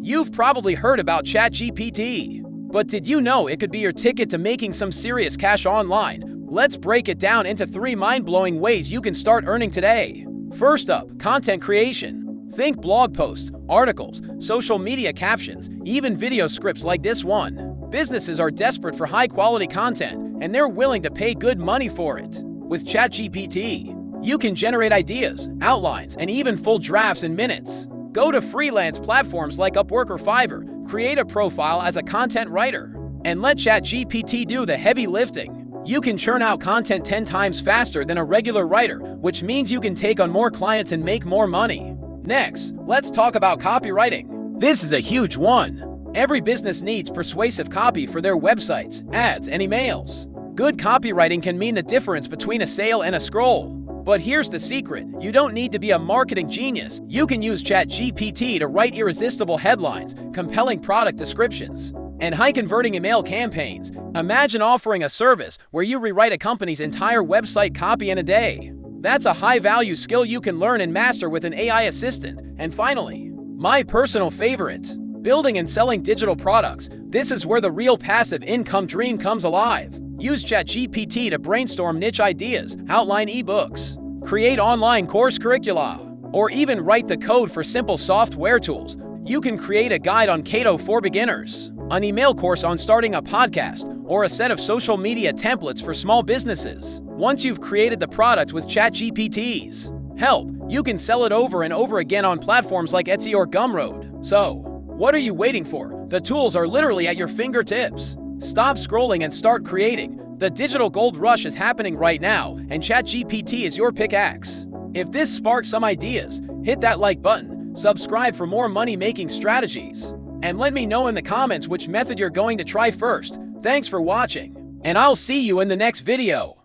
You've probably heard about ChatGPT. But did you know it could be your ticket to making some serious cash online? Let's break it down into 3 mind-blowing ways you can start earning today. First up, content creation. Think blog posts, articles, social media captions, even video scripts like this one. Businesses are desperate for high-quality content, and they're willing to pay good money for it. With ChatGPT, you can generate ideas, outlines, and even full drafts in minutes. Go to freelance platforms like Upwork or Fiverr, create a profile as a content writer, and let ChatGPT do the heavy lifting. You can churn out content 10 times faster than a regular writer, which means you can take on more clients and make more money. Next, let's talk about copywriting. This is a huge one. Every business needs persuasive copy for their websites, ads, and emails. Good copywriting can mean the difference between a sale and a scroll. But here's the secret. You don't need to be a marketing genius. You can use ChatGPT to write irresistible headlines, compelling product descriptions, and high-converting email campaigns. Imagine offering a service where you rewrite a company's entire website copy in a day. That's a high-value skill you can learn and master with an AI assistant. And finally, my personal favorite, building and selling digital products. This is where the real passive income dream comes alive. Use ChatGPT to brainstorm niche ideas, outline ebooks, create online course curricula, or even write the code for simple software tools. You can create a guide on keto for beginners, an email course on starting a podcast, or a set of social media templates for small businesses. Once you've created the product with ChatGPT's help, you can sell it over and over again on platforms like Etsy or Gumroad. So, what are you waiting for? The tools are literally at your fingertips. Stop scrolling and start creating. The digital gold rush is happening right now, and ChatGPT is your pickaxe. If this sparks some ideas, hit that like button, subscribe for more money-making strategies, and let me know in the comments which method you're going to try first. Thanks for watching, and I'll see you in the next video.